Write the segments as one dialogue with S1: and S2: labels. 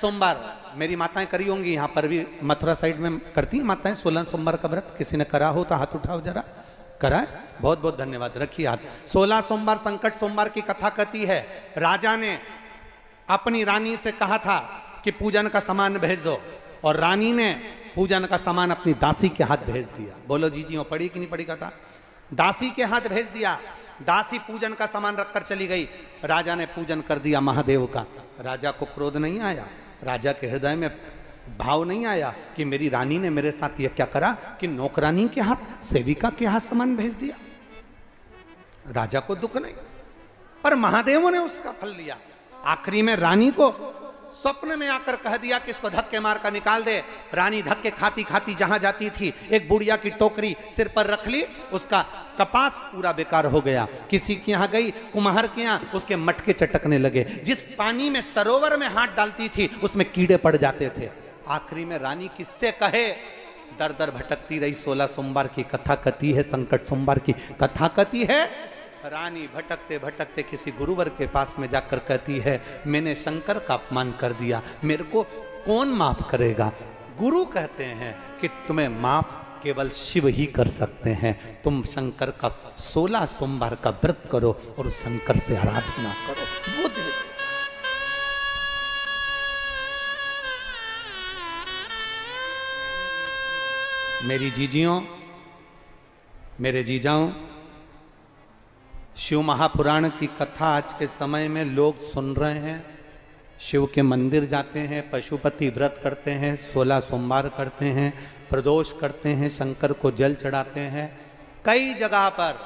S1: सोमवार मेरी माताएं करी होंगी, यहाँ पर भी मथुरा साइड में करती हैं माताएं 16 सोमवार का व्रत। किसी ने करा हो तो हाथ उठाओ जरा। करा है? बहुत बहुत धन्यवाद, रखिए हाथ। 16 सोमवार संकट सोमवार की कथा कहती है, राजा ने अपनी रानी से कहा था कि पूजन का सामान भेज दो, और रानी ने पूजन का सामान अपनी दासी के हाथ भेज दिया। बोलो जी जी, पढ़ी कि नहीं पढ़ी कथा? दासी के हाथ भेज दिया। दासी पूजन का सामान रखकर चली गई। राजा ने पूजन कर दिया महादेव का। राजा को क्रोध नहीं आया, राजा के हृदय में भाव नहीं आया कि मेरी रानी ने मेरे साथ यह क्या करा कि नौकरानी के हाथ, सेविका के हाथ सामान भेज दिया। राजा को दुख नहीं, पर महादेवों ने उसका फल लिया। आखिरी में रानी को स्वप्न में आकर कह दिया कि इसको धक्के मार कर निकाल दे। रानी धक्के खाती खाती जहां जाती थी, एक बुढ़िया की टोकरी सिर पर रख ली, उसका कपास पूरा बेकार हो गया। किसी के यहाँ गई, कुम्हार के यहाँ, उसके मटके चटकने लगे। जिस पानी में सरोवर में हाथ डालती थी उसमें कीड़े पड़ जाते थे। आखिरी में रानी किससे कहे, दर दर भटकती रही। 16 सोमवार की कथा कथी है, संकट सोमवार की कथा कथी है। रानी भटकते भटकते किसी गुरुवर के पास में जाकर कहती है, मैंने शंकर का अपमान कर दिया, मेरे को कौन माफ करेगा? गुरु कहते हैं कि तुम्हें माफ केवल शिव ही कर सकते हैं। तुम शंकर का 16 सोमवार का व्रत करो और उस शंकर से आराधना करो। वो दे। मेरी जीजियों, मेरे जीजाओं, शिव महापुराण की कथा आज के समय में लोग सुन रहे हैं। शिव के मंदिर जाते हैं, पशुपति व्रत करते हैं, 16 सोमवार करते हैं, प्रदोष करते हैं, शंकर को जल चढ़ाते हैं। कई जगह पर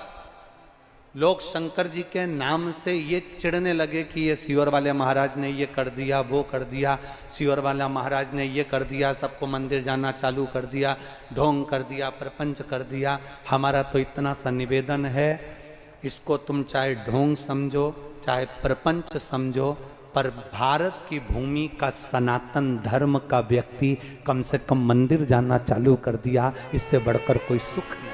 S1: लोग शंकर जी के नाम से ये चिढ़ने लगे कि ये सियोर वाले महाराज ने ये कर दिया, वो कर दिया, सियोर वाला महाराज ने ये कर दिया, सबको मंदिर जाना चालू कर दिया, ढोंग कर दिया, प्रपंच कर दिया। हमारा तो इतना सा निवेदन है, इसको तुम चाहे ढोंग समझो चाहे प्रपंच समझो, पर भारत की भूमि का सनातन धर्म का व्यक्ति कम से कम मंदिर जाना चालू कर दिया, इससे बढ़कर कोई सुख नहीं।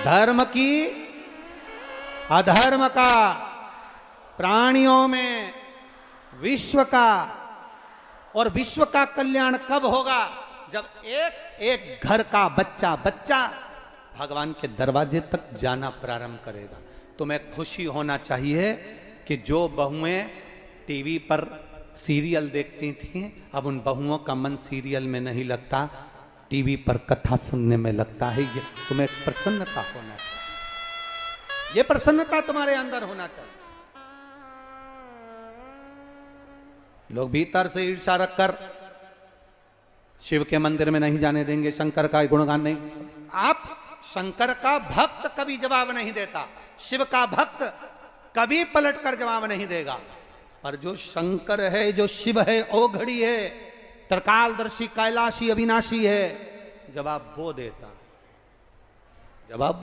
S1: धर्म की अधर्म का, प्राणियों में विश्व का, और विश्व का कल्याण कब होगा? जब एक एक घर का बच्चा भगवान के दरवाजे तक जाना प्रारंभ करेगा। तुम्हें खुशी होना चाहिए कि जो बहुएं टीवी पर सीरियल देखती थीं, अब उन बहुओं का मन सीरियल में नहीं लगता, टीवी पर कथा सुनने में लगता है। ये तुम्हें प्रसन्नता होना चाहिए, ये प्रसन्नता तुम्हारे अंदर होना चाहिए। लोग भीतर से ईर्ष्या रखकर शिव के मंदिर में नहीं जाने देंगे, शंकर का गुणगान नहीं। आप शंकर का भक्त कभी जवाब नहीं देता, शिव का भक्त कभी पलटकर जवाब नहीं देगा, पर जो शंकर है, जो शिव है, ओघड़ी है, त्रिकालदर्शी, कैलाशी, अविनाशी है, जवाब वो देता, जवाब